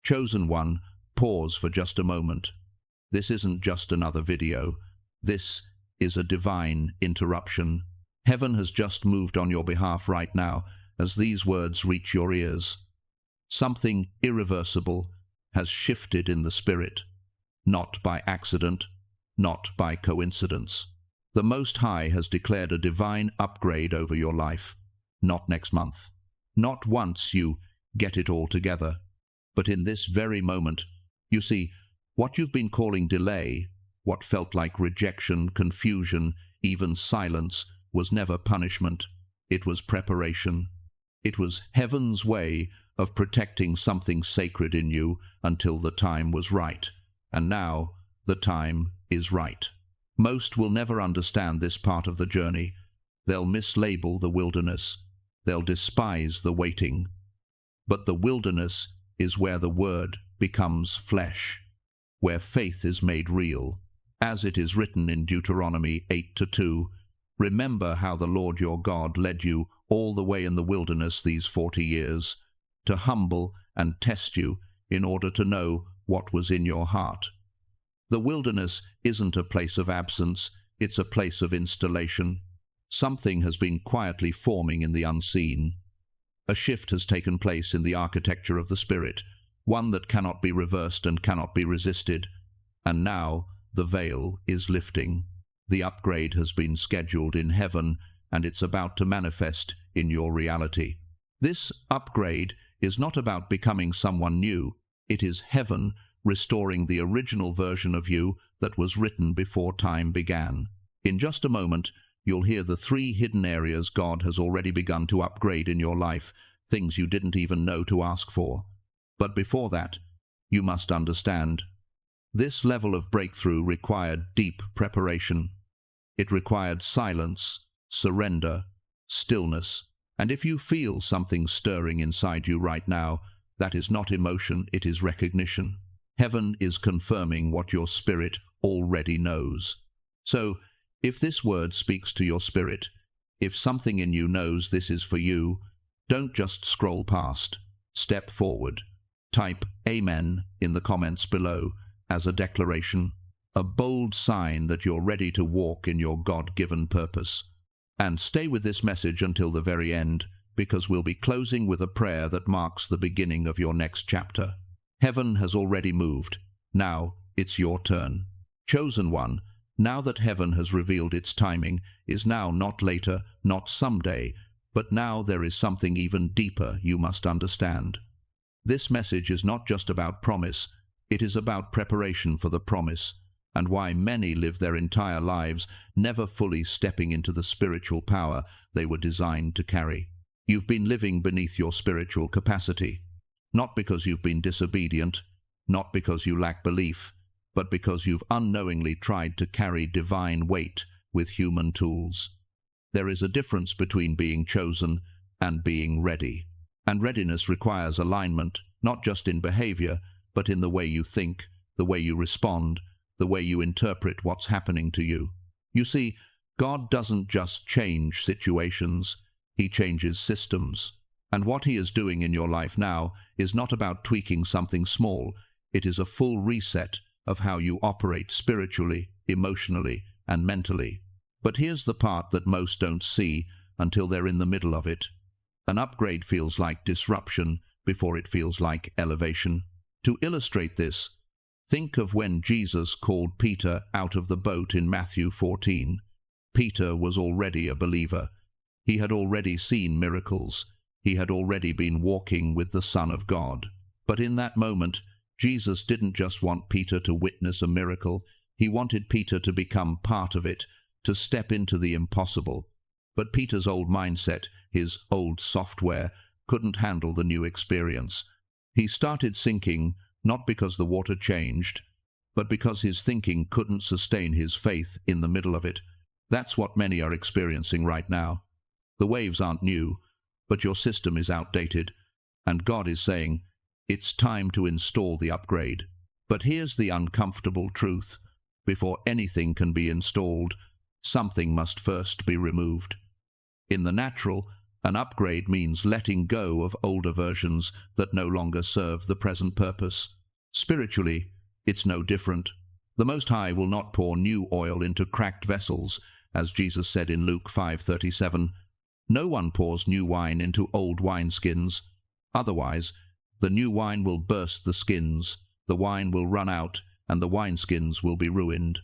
Chosen one, pause for just a moment. This isn't just another video. This is a divine interruption. Heaven has just moved on your behalf right now as these words reach your ears. Something irreversible has shifted in the spirit, not by accident, not by coincidence. The Most High has declared a divine upgrade over your life, not next month, not once you get it all together, but in this very moment. You see, what you've been calling delay, what felt like rejection, confusion, even silence, was never punishment. It was preparation. It was heaven's way of protecting something sacred in you until the time was right. And now the time is right. Most will never understand this part of the journey. They'll mislabel the wilderness. They'll despise the waiting. But the wilderness is where the word becomes flesh, where faith is made real. As it is written in Deuteronomy 8:2, remember how the Lord your God led you all the way in the wilderness these 40 years, to humble and test you in order to know what was in your heart. The wilderness isn't a place of absence, it's a place of installation. Something has been quietly forming in the unseen. A shift has taken place in the architecture of the Spirit, one that cannot be reversed and cannot be resisted. And now the veil is lifting. The upgrade has been scheduled in heaven, and it's about to manifest in your reality. This upgrade is not about becoming someone new. It is heaven restoring the original version of you that was written before time began. In just a moment, you'll hear the 3 hidden areas God has already begun to upgrade in your life, things you didn't even know to ask for. But before that, you must understand. This level of breakthrough required deep preparation. It required silence, surrender, stillness. And if you feel something stirring inside you right now, that is not emotion, it is recognition. Heaven is confirming what your spirit already knows. So, if this word speaks to your spirit, if something in you knows this is for you, don't just scroll past. Step forward. Type Amen in the comments below as a declaration, a bold sign that you're ready to walk in your God-given purpose. And stay with this message until the very end, because we'll be closing with a prayer that marks the beginning of your next chapter. Heaven has already moved. Now it's your turn. Chosen one, now that heaven has revealed its timing, is now not later, not someday, but now there is something even deeper you must understand. This message is not just about promise, it is about preparation for the promise, and why many live their entire lives never fully stepping into the spiritual power they were designed to carry. You've been living beneath your spiritual capacity, not because you've been disobedient, not because you lack belief, but because you've unknowingly tried to carry divine weight with human tools. There is a difference between being chosen and being ready. And readiness requires alignment, not just in behavior, but in the way you think, the way you respond, the way you interpret what's happening to you. You see, God doesn't just change situations, He changes systems. And what He is doing in your life now is not about tweaking something small. It is a full reset of how you operate spiritually, emotionally, and mentally. But here's the part that most don't see until they're in the middle of it. An upgrade feels like disruption before it feels like elevation. To illustrate this, think of when Jesus called Peter out of the boat in Matthew 14. Peter was already a believer. He had already seen miracles. He had already been walking with the Son of God. But in that moment, Jesus didn't just want Peter to witness a miracle. He wanted Peter to become part of it, to step into the impossible. But Peter's old mindset, his old software, couldn't handle the new experience. He started sinking not because the water changed, but because his thinking couldn't sustain his faith in the middle of it. That's what many are experiencing right now. The waves aren't new, but your system is outdated, and God is saying, it's time to install the upgrade. But here's the uncomfortable truth. Before anything can be installed, something must first be removed. In the natural, An upgrade means letting go of older versions that no longer serve the present purpose. Spiritually, it's no different. The Most High will not pour new oil into cracked vessels, as Jesus said in Luke 5:37. No one pours new wine into old wineskins. Otherwise, the new wine will burst the skins, the wine will run out, and the wineskins will be ruined.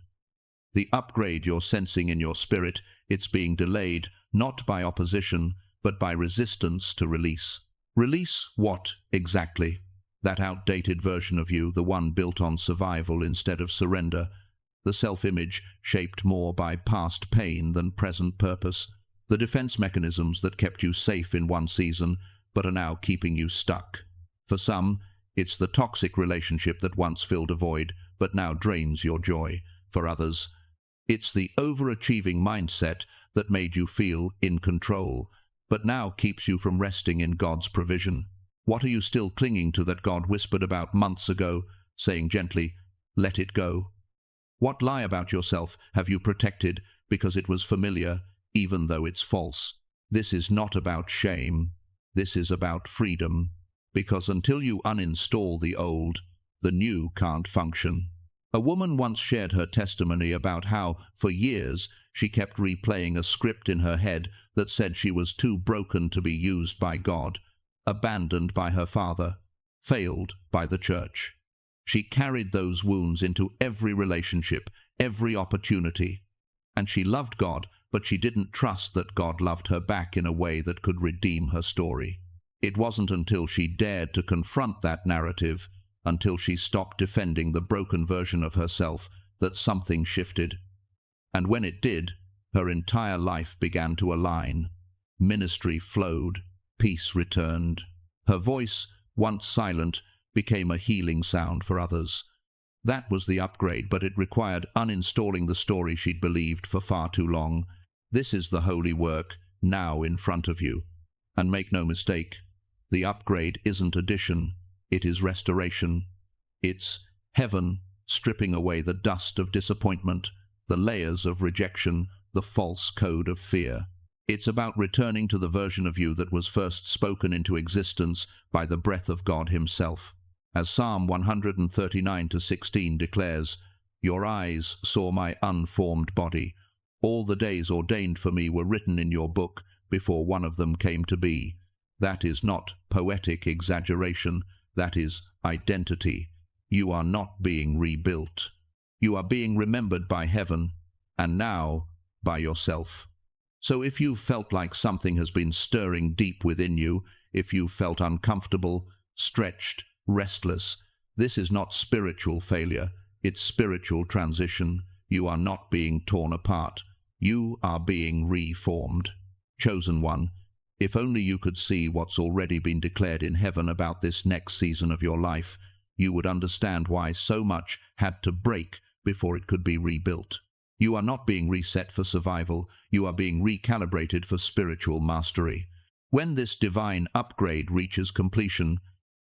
The upgrade you're sensing in your spirit, it's being delayed, not by opposition, but by resistance to release. Release what, exactly? That outdated version of you, the one built on survival instead of surrender, the self-image shaped more by past pain than present purpose, the defense mechanisms that kept you safe in one season, but are now keeping you stuck. For some, it's the toxic relationship that once filled a void, but now drains your joy. For others, it's the overachieving mindset that made you feel in control, but now keeps you from resting in God's provision. What are you still clinging to that God whispered about months ago, saying gently, "Let it go"? What lie about yourself have you protected because it was familiar, even though it's false? This is not about shame. This is about freedom. Because until you uninstall the old, the new can't function. A woman once shared her testimony about how, for years, she kept replaying a script in her head that said she was too broken to be used by God, abandoned by her father, failed by the church. She carried those wounds into every relationship, every opportunity. And she loved God, but she didn't trust that God loved her back in a way that could redeem her story. It wasn't until she dared to confront that narrative, until she stopped defending the broken version of herself, that something shifted. And when it did, her entire life began to align. Ministry flowed, peace returned. Her voice, once silent, became a healing sound for others. That was the upgrade, but it required uninstalling the story she'd believed for far too long. This is the holy work, now in front of you. And make no mistake, the upgrade isn't addition, it is restoration. It's heaven stripping away the dust of disappointment, the layers of rejection, the false code of fear. It's about returning to the version of you that was first spoken into existence by the breath of God himself. As Psalm 139:16 declares, "Your eyes saw my unformed body. All the days ordained for me were written in your book before one of them came to be." That is not poetic exaggeration, that is identity. You are not being rebuilt. You are being remembered by heaven, and now by yourself. So if you've felt like something has been stirring deep within you, if you've felt uncomfortable, stretched, restless, this is not spiritual failure, it's spiritual transition. You are not being torn apart. You are being reformed. Chosen one, if only you could see what's already been declared in heaven about this next season of your life, you would understand why so much had to break before it could be rebuilt. You are not being reset for survival, you are being recalibrated for spiritual mastery. When this divine upgrade reaches completion,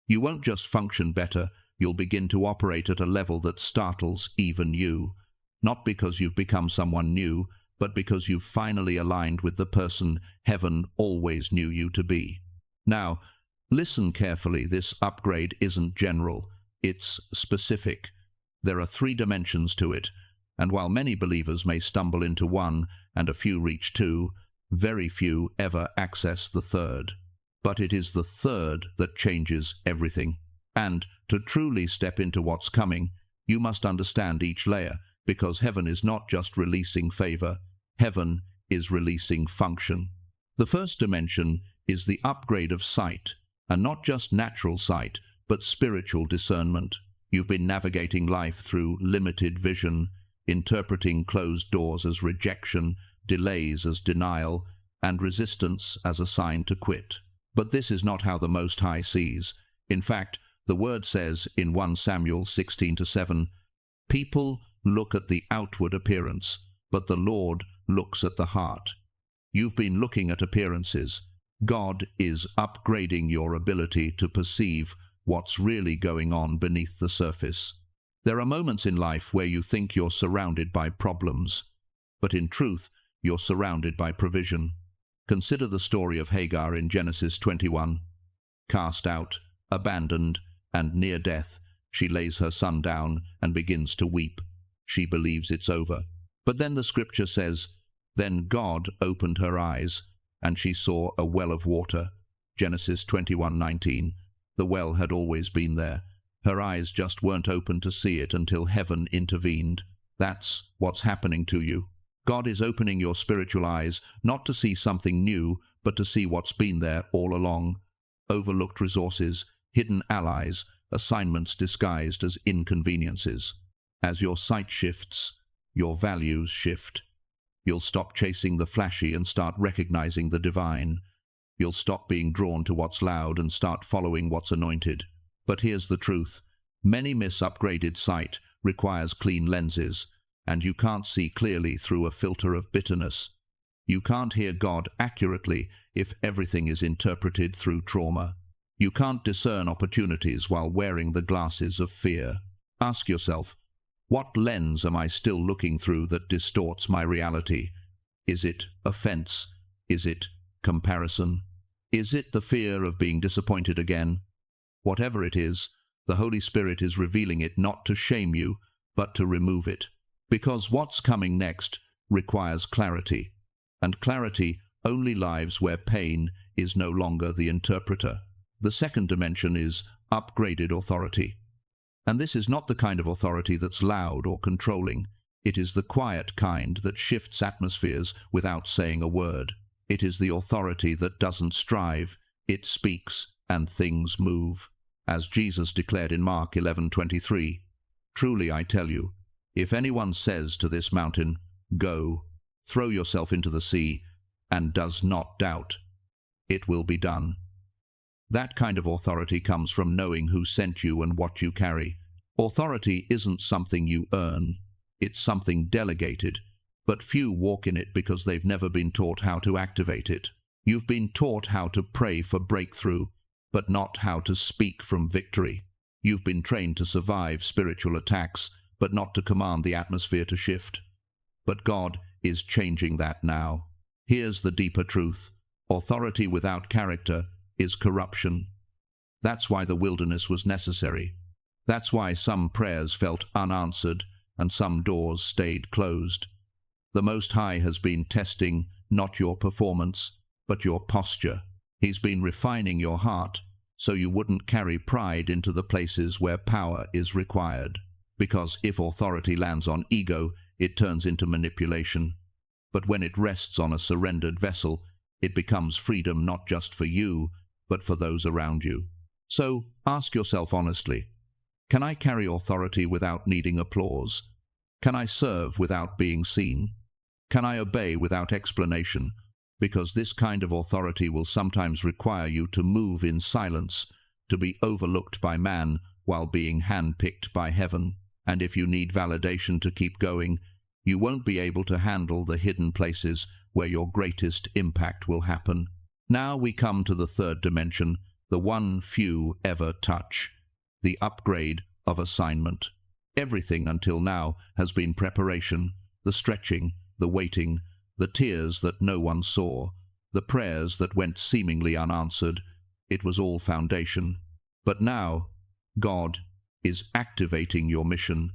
you won't just function better, you'll begin to operate at a level that startles even you. Not because you've become someone new, but because you've finally aligned with the person heaven always knew you to be. Now, listen carefully, this upgrade isn't general, it's specific. There are 3 dimensions to it, and while many believers may stumble into one and a few reach 2, very few ever access the 3rd. But it is the 3rd that changes everything. And to truly step into what's coming, you must understand each layer, because heaven is not just releasing favor, heaven is releasing function. The first dimension is the upgrade of sight, and not just natural sight, but spiritual discernment. You've been navigating life through limited vision, interpreting closed doors as rejection, delays as denial, and resistance as a sign to quit. But this is not how the Most High sees. In fact, the word says in 1 Samuel 16:7, "People look at the outward appearance, but the Lord looks at the heart." You've been looking at appearances. God is upgrading your ability to perceive what's really going on beneath the surface. There are moments in life where you think you're surrounded by problems, but in truth, you're surrounded by provision. Consider the story of Hagar in Genesis 21. Cast out, abandoned, and near death, she lays her son down and begins to weep. She believes it's over. But then the scripture says, "Then God opened her eyes, and she saw a well of water." Genesis 21:19. The well had always been there. Her eyes just weren't open to see it until heaven intervened. That's what's happening to you. God is opening your spiritual eyes, not to see something new, but to see what's been there all along. Overlooked resources, hidden allies, assignments disguised as inconveniences. As your sight shifts, your values shift. You'll stop chasing the flashy and start recognizing the divine. You'll stop being drawn to what's loud and start following what's anointed. But here's the truth. Many miss upgraded sight requires clean lenses, and you can't see clearly through a filter of bitterness. You can't hear God accurately if everything is interpreted through trauma. You can't discern opportunities while wearing the glasses of fear. Ask yourself, what lens am I still looking through that distorts my reality? Is it offense? Is it comparison? Is it the fear of being disappointed again? Whatever it is, the Holy Spirit is revealing it not to shame you, but to remove it. Because what's coming next requires clarity, and clarity only lives where pain is no longer the interpreter. The second dimension is upgraded authority. And this is not the kind of authority that's loud or controlling. It is the quiet kind that shifts atmospheres without saying a word. It is the authority that doesn't strive, it speaks, and things move. As Jesus declared in Mark 11:23, "Truly I tell you, if anyone says to this mountain, 'Go, throw yourself into the sea,' and does not doubt, it will be done." That kind of authority comes from knowing who sent you and what you carry. Authority isn't something you earn. It's something delegated, but few walk in it because they've never been taught how to activate it. You've been taught how to pray for breakthrough, but not how to speak from victory. You've been trained to survive spiritual attacks, but not to command the atmosphere to shift. But God is changing that now. Here's the deeper truth. Authority without character is corruption. That's why the wilderness was necessary. That's why some prayers felt unanswered and some doors stayed closed. The Most High has been testing not your performance, but your posture. He's been refining your heart so you wouldn't carry pride into the places where power is required. Because if authority lands on ego, it turns into manipulation. But when it rests on a surrendered vessel, it becomes freedom not just for you, but for those around you. So ask yourself honestly, can I carry authority without needing applause? Can I serve without being seen? Can I obey without explanation? Because this kind of authority will sometimes require you to move in silence, to be overlooked by man while being handpicked by heaven. And if you need validation to keep going, you won't be able to handle the hidden places where your greatest impact will happen. Now we come to the third dimension, the one few ever touch, the upgrade of assignment. Everything until now has been preparation, the stretching, the waiting, the tears that no one saw, the prayers that went seemingly unanswered. It was all foundation. But now, God is activating your mission,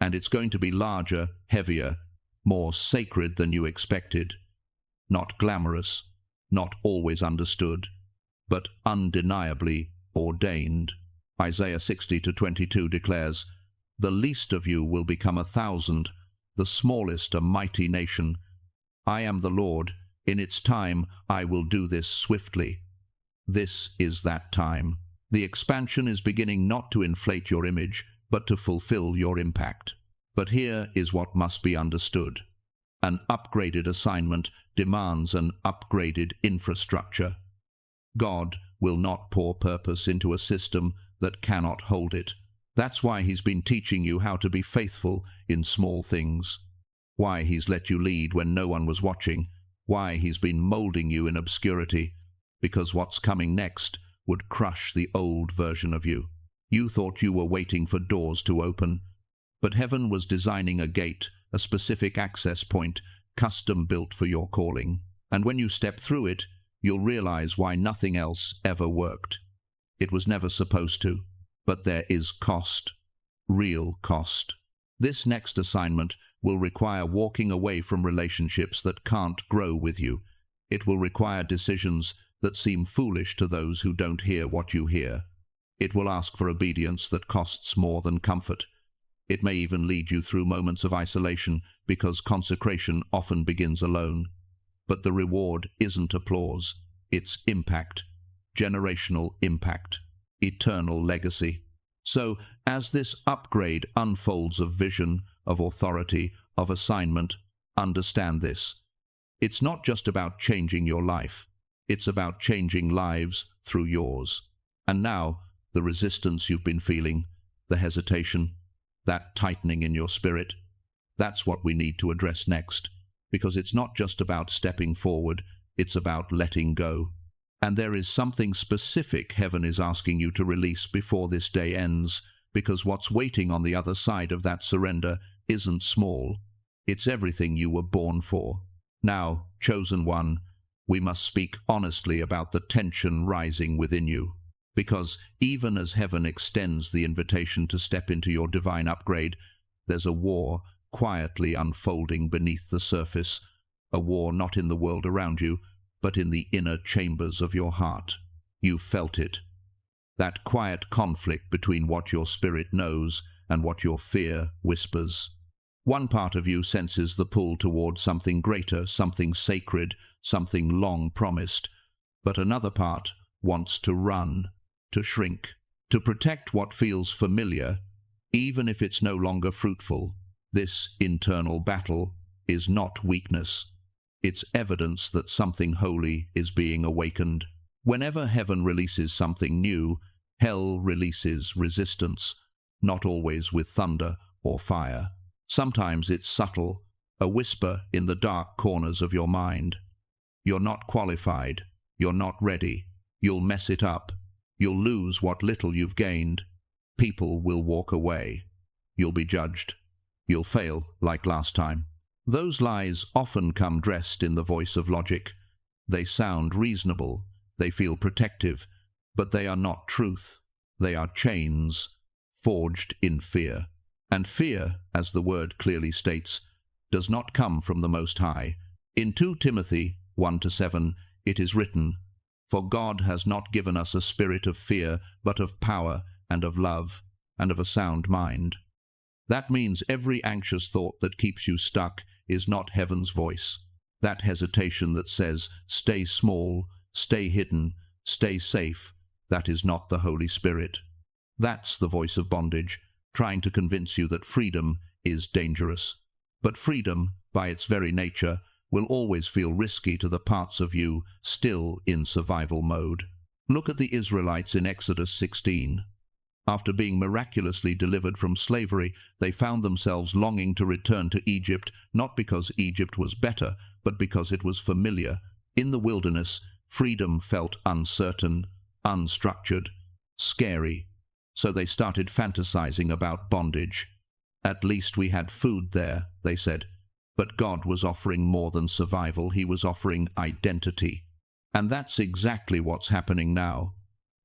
and it's going to be larger, heavier, more sacred than you expected. Not glamorous, not always understood, but undeniably ordained. Isaiah 60:22 declares, "The least of you will become 1,000, the smallest a mighty nation. I am the Lord, in its time I will do this swiftly." This is that time. The expansion is beginning not to inflate your image, but to fulfill your impact. But here is what must be understood. An upgraded assignment demands an upgraded infrastructure. God will not pour purpose into a system that cannot hold it. That's why He's been teaching you how to be faithful in small things. Why He's let you lead when no one was watching. Why He's been molding you in obscurity. Because what's coming next would crush the old version of you. You thought you were waiting for doors to open, but heaven was designing a gate, a specific access point, custom built for your calling. And when you step through it, you'll realize why nothing else ever worked. It was never supposed to, but there is cost, real cost. This next assignment will require walking away from relationships that can't grow with you. It will require decisions that seem foolish to those who don't hear what you hear. It will ask for obedience that costs more than comfort. It may even lead you through moments of isolation, because consecration often begins alone. But the reward isn't applause, it's impact, generational impact, eternal legacy. So, as this upgrade unfolds of vision, of authority, of assignment, understand this. It's not just about changing your life, it's about changing lives through yours. And now, the resistance you've been feeling, the hesitation, that tightening in your spirit, that's what we need to address next. Because it's not just about stepping forward, it's about letting go. And there is something specific heaven is asking you to release before this day ends, because what's waiting on the other side of that surrender isn't small. It's everything you were born for. Now, chosen one, we must speak honestly about the tension rising within you. Because even as heaven extends the invitation to step into your divine upgrade, there's a war quietly unfolding beneath the surface, a war not in the world around you, but in the inner chambers of your heart. You felt it. That quiet conflict between what your spirit knows and what your fear whispers. One part of you senses the pull toward something greater, something sacred, something long promised, but another part wants to run, to shrink, to protect what feels familiar, even if it's no longer fruitful. This internal battle is not weakness. It's evidence that something holy is being awakened. Whenever heaven releases something new, hell releases resistance, not always with thunder or fire. Sometimes it's subtle, a whisper in the dark corners of your mind. You're not qualified. You're not ready. You'll mess it up. You'll lose what little you've gained. People will walk away. You'll be judged. You'll fail like last time. Those lies often come dressed in the voice of logic. They sound reasonable. They feel protective. But they are not truth. They are chains forged in fear. And fear, as the word clearly states, does not come from the Most High. In 2 Timothy 1-7, it is written, "For God has not given us a spirit of fear, but of power and of love and of a sound mind." That means every anxious thought that keeps you stuck is not heaven's voice. That hesitation that says, stay small, stay hidden, stay safe, that is not the Holy Spirit. That's the voice of bondage, trying to convince you that freedom is dangerous. But freedom, by its very nature, will always feel risky to the parts of you still in survival mode. Look at the Israelites in Exodus 16. After being miraculously delivered from slavery, they found themselves longing to return to Egypt, not because Egypt was better, but because it was familiar. In the wilderness, freedom felt uncertain, unstructured, scary. So they started fantasizing about bondage. At least we had food there, they said. But God was offering more than survival. He was offering identity. And that's exactly what's happening now.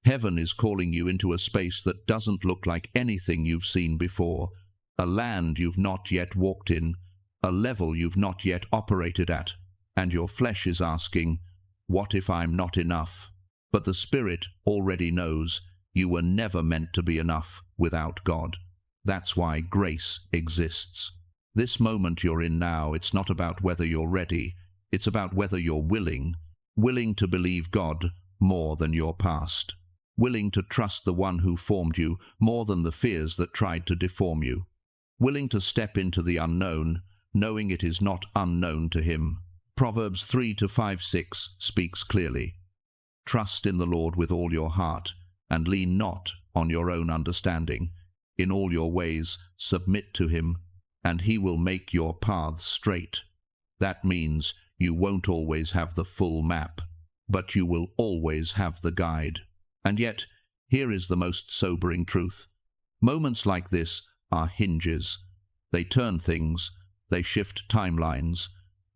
Heaven is calling you into a space that doesn't look like anything you've seen before, a land you've not yet walked in, a level you've not yet operated at, and your flesh is asking, what if I'm not enough? But the Spirit already knows you were never meant to be enough without God. That's why grace exists. This moment you're in now, it's not about whether you're ready, it's about whether you're willing to believe God more than your past. Willing to trust the one who formed you more than the fears that tried to deform you. Willing to step into the unknown, knowing it is not unknown to him. Proverbs 3-5-6 speaks clearly. Trust in the Lord with all your heart, and lean not on your own understanding. In all your ways submit to him, and he will make your paths straight. That means you won't always have the full map, but you will always have the guide. And yet, here is the most sobering truth. Moments like this are hinges. They turn things, they shift timelines,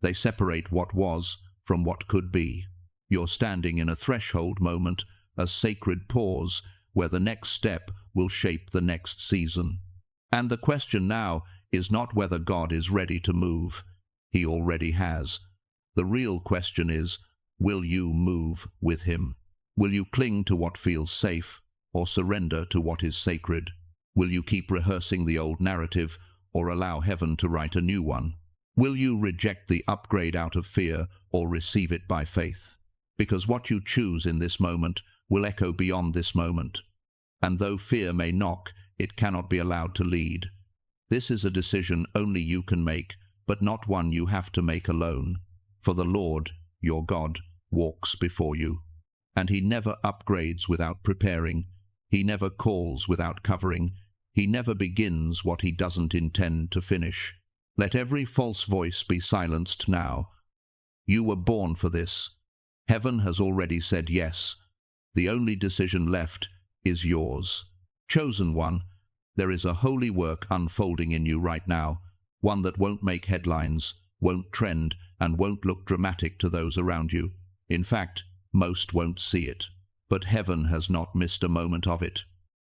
they separate what was from what could be. You're standing in a threshold moment, a sacred pause, where the next step will shape the next season. And the question now is not whether God is ready to move. He already has. The real question is, will you move with him? Will you cling to what feels safe, or surrender to what is sacred? Will you keep rehearsing the old narrative, or allow heaven to write a new one? Will you reject the upgrade out of fear, or receive it by faith? Because what you choose in this moment will echo beyond this moment. And though fear may knock, it cannot be allowed to lead. This is a decision only you can make, but not one you have to make alone. For the Lord, your God, walks before you. And he never upgrades without preparing. He never calls without covering. He never begins what he doesn't intend to finish. Let every false voice be silenced now. You were born for this. Heaven has already said yes. The only decision left is yours. Chosen one, there is a holy work unfolding in you right now, one that won't make headlines, won't trend, and won't look dramatic to those around you. In fact, most won't see it. But heaven has not missed a moment of it.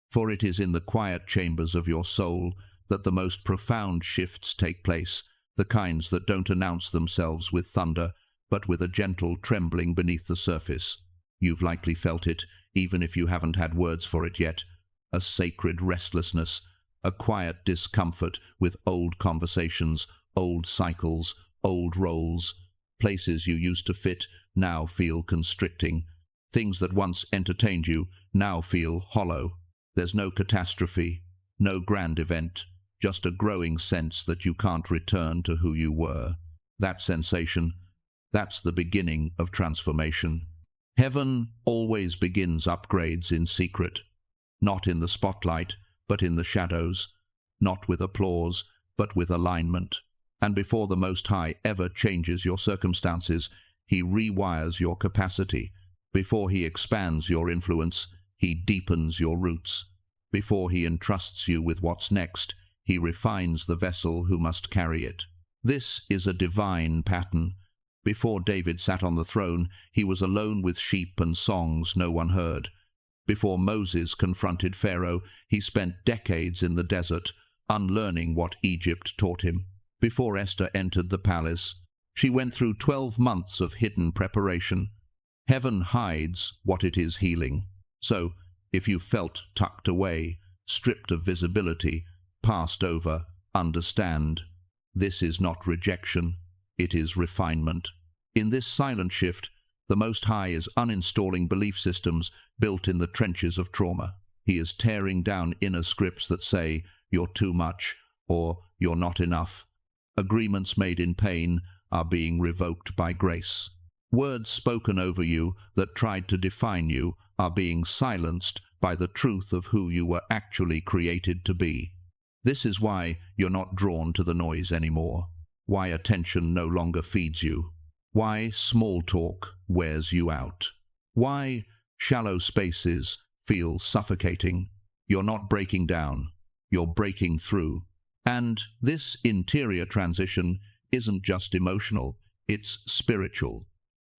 For it is in the quiet chambers of your soul that the most profound shifts take place, the kinds that don't announce themselves with thunder, but with a gentle trembling beneath the surface. You've likely felt it, even if you haven't had words for it yet. A sacred restlessness, a quiet discomfort with old conversations, old cycles, old roles. Places you used to fit now feel constricting. Things that once entertained you now feel hollow. There's no catastrophe, no grand event, just a growing sense that you can't return to who you were. That sensation, that's the beginning of transformation. Heaven always begins upgrades in secret, not in the spotlight, but in the shadows, not with applause, but with alignment. And before the Most High ever changes your circumstances, he rewires your capacity. Before he expands your influence, he deepens your roots. Before he entrusts you with what's next, he refines the vessel who must carry it. This is a divine pattern. Before David sat on the throne, he was alone with sheep and songs no one heard. Before Moses confronted Pharaoh, he spent decades in the desert, unlearning what Egypt taught him. Before Esther entered the palace, she went through 12 months of hidden preparation. Heaven hides what it is healing. So, if you felt tucked away, stripped of visibility, passed over, understand. This is not rejection, it is refinement. In this silent shift, the Most High is uninstalling belief systems built in the trenches of trauma. He is tearing down inner scripts that say, you're too much, or you're not enough. Agreements made in pain are being revoked by grace. Words spoken over you that tried to define you are being silenced by the truth of who you were actually created to be. This is why you're not drawn to the noise anymore, why attention no longer feeds you, why small talk wears you out, why shallow spaces feel suffocating. You're not breaking down, you're breaking through. And this interior transition isn't just emotional, it's spiritual.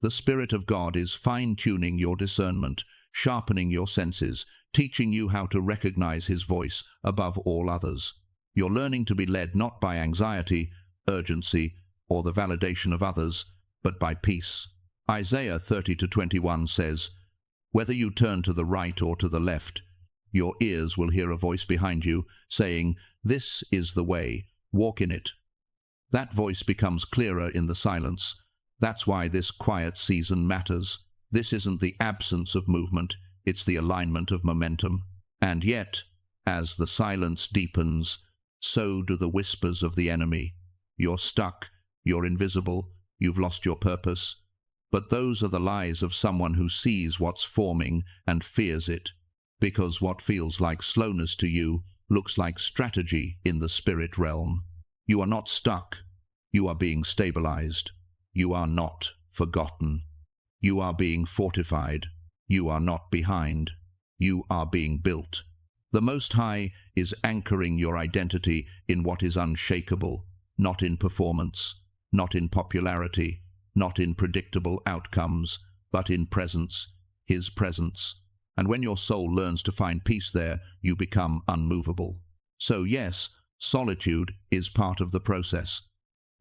The Spirit of God is fine-tuning your discernment, sharpening your senses, teaching you how to recognize his voice above all others. You're learning to be led not by anxiety, urgency, or the validation of others, but by peace. Isaiah 30:21 says, "Whether you turn to the right or to the left, your ears will hear a voice behind you saying, 'This is the way, walk in it.'" That voice becomes clearer in the silence. That's why this quiet season matters. This isn't the absence of movement, it's the alignment of momentum. And yet, as the silence deepens, so do the whispers of the enemy. You're stuck, you're invisible, you've lost your purpose. But those are the lies of someone who sees what's forming and fears it, because what feels like slowness to you looks like strategy in the spirit realm. You are not stuck, you are being stabilized. You are not forgotten. You are being fortified. You are not behind. You are being built. The Most High is anchoring your identity in what is unshakable, not in performance, not in popularity, not in predictable outcomes, but in presence, His presence. And when your soul learns to find peace there, you become unmovable. So yes, solitude is part of the process,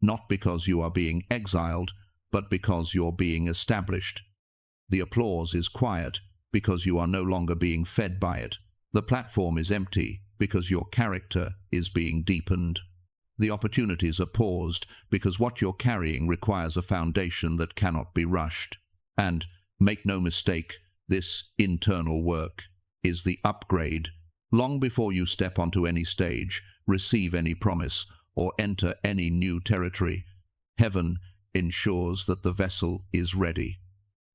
not because you are being exiled, but because you're being established. The applause is quiet because you are no longer being fed by it. The platform is empty because your character is being deepened. The opportunities are paused because what you're carrying requires a foundation that cannot be rushed. And, make no mistake, this internal work is the upgrade. Long before you step onto any stage, receive any promise, or enter any new territory, heaven ensures that the vessel is ready,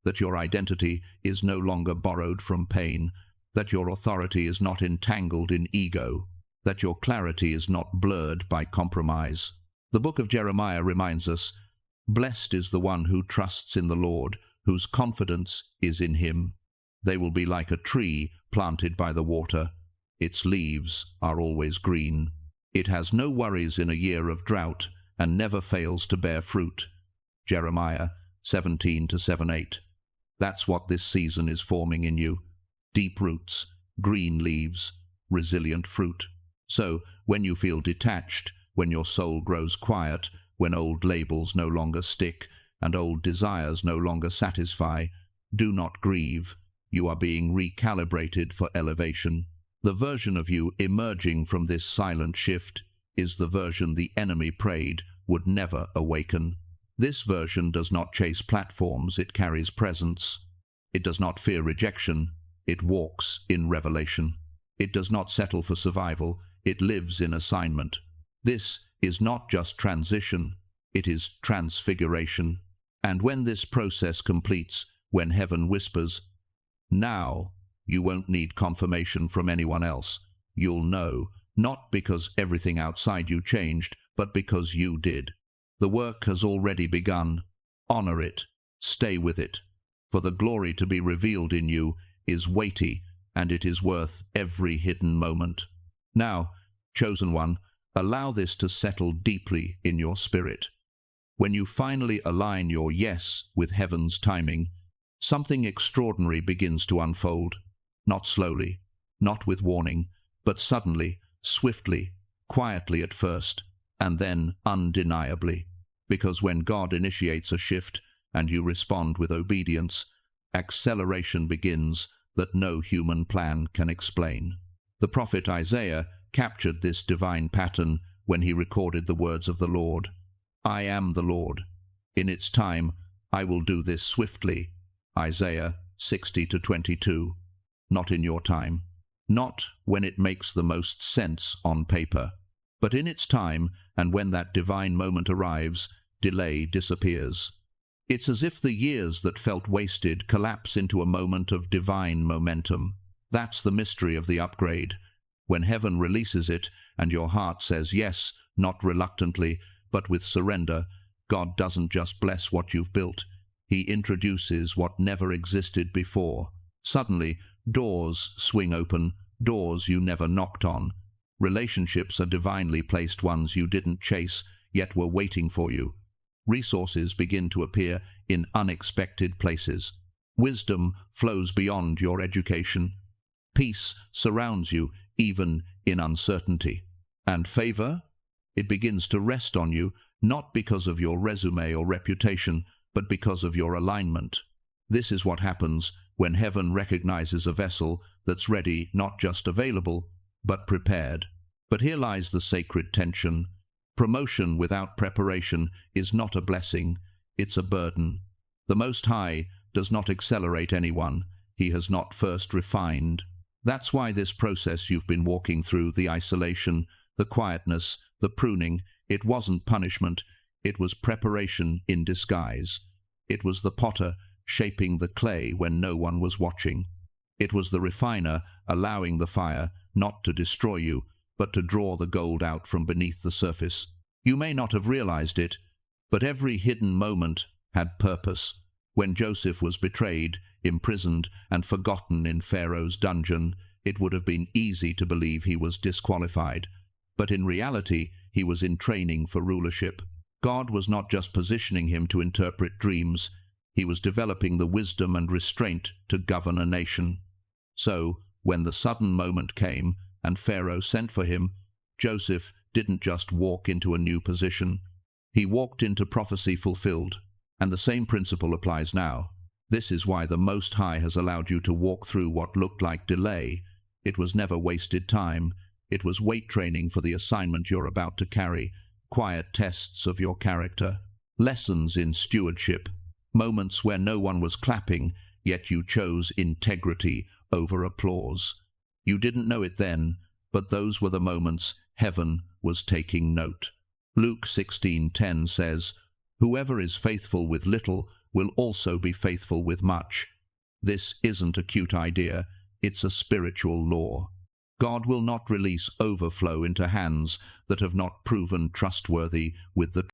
that your identity is no longer borrowed from pain, that your authority is not entangled in ego, that your clarity is not blurred by compromise. The book of Jeremiah reminds us, "Blessed is the one who trusts in the Lord, whose confidence is in Him. They will be like a tree planted by the water. Its leaves are always green. It has no worries in a year of drought and never fails to bear fruit." Jeremiah 17-7-8. That's what this season is forming in you. Deep roots, green leaves, resilient fruit. So, when you feel detached, when your soul grows quiet, when old labels no longer stick, and old desires no longer satisfy, do not grieve. You are being recalibrated for elevation. The version of you emerging from this silent shift is the version the enemy prayed would never awaken. This version does not chase platforms, it carries presence. It does not fear rejection, it walks in revelation. It does not settle for survival, it lives in assignment. This is not just transition, it is transfiguration. And when this process completes, when heaven whispers, "Now," you won't need confirmation from anyone else. You'll know, not because everything outside you changed, but because you did. The work has already begun. Honor it. Stay with it. For the glory to be revealed in you is weighty, and it is worth every hidden moment. Now, chosen one, allow this to settle deeply in your spirit. When you finally align your yes with heaven's timing, something extraordinary begins to unfold. Not slowly, not with warning, but suddenly, swiftly, quietly at first, and then undeniably. Because when God initiates a shift and you respond with obedience, acceleration begins that no human plan can explain. The prophet Isaiah captured this divine pattern when he recorded the words of the Lord. "I am the Lord. In its time I will do this swiftly." Isaiah 60-22. Not in your time. Not when it makes the most sense on paper. But in its time, and when that divine moment arrives, delay disappears. It's as if the years that felt wasted collapse into a moment of divine momentum. That's the mystery of the upgrade. When heaven releases it, and your heart says yes, not reluctantly, but with surrender, God doesn't just bless what you've built. He introduces what never existed before. Suddenly, doors swing open, doors you never knocked on. Relationships are divinely placed ones you didn't chase, yet were waiting for you. Resources begin to appear in unexpected places. Wisdom flows beyond your education. Peace surrounds you, even in uncertainty. And favor? It begins to rest on you, not because of your resume or reputation, but because of your alignment. This is what happens when heaven recognizes a vessel that's ready, not just available, but prepared. But here lies the sacred tension. Promotion without preparation is not a blessing, it's a burden. The Most High does not accelerate anyone He has not first refined. That's why this process you've been walking through, the isolation, the quietness, the pruning, it wasn't punishment, it was preparation in disguise. It was the potter shaping the clay when no one was watching. It was the refiner allowing the fire not to destroy you, but to draw the gold out from beneath the surface. You may not have realized it, but every hidden moment had purpose. When Joseph was betrayed, imprisoned, and forgotten in Pharaoh's dungeon, it would have been easy to believe he was disqualified. But in reality, he was in training for rulership. God was not just positioning him to interpret dreams, he was developing the wisdom and restraint to govern a nation. So, when the sudden moment came and Pharaoh sent for him, Joseph didn't just walk into a new position. He walked into prophecy fulfilled. And the same principle applies now. This is why the Most High has allowed you to walk through what looked like delay. It was never wasted time. It was weight training for the assignment you're about to carry, quiet tests of your character, lessons in stewardship, moments where no one was clapping, yet you chose integrity over applause. You didn't know it then, but those were the moments heaven was taking note. Luke 16:10 says, "Whoever is faithful with little will also be faithful with much." This isn't a cute idea, it's a spiritual law. God will not release overflow into hands that have not proven trustworthy with the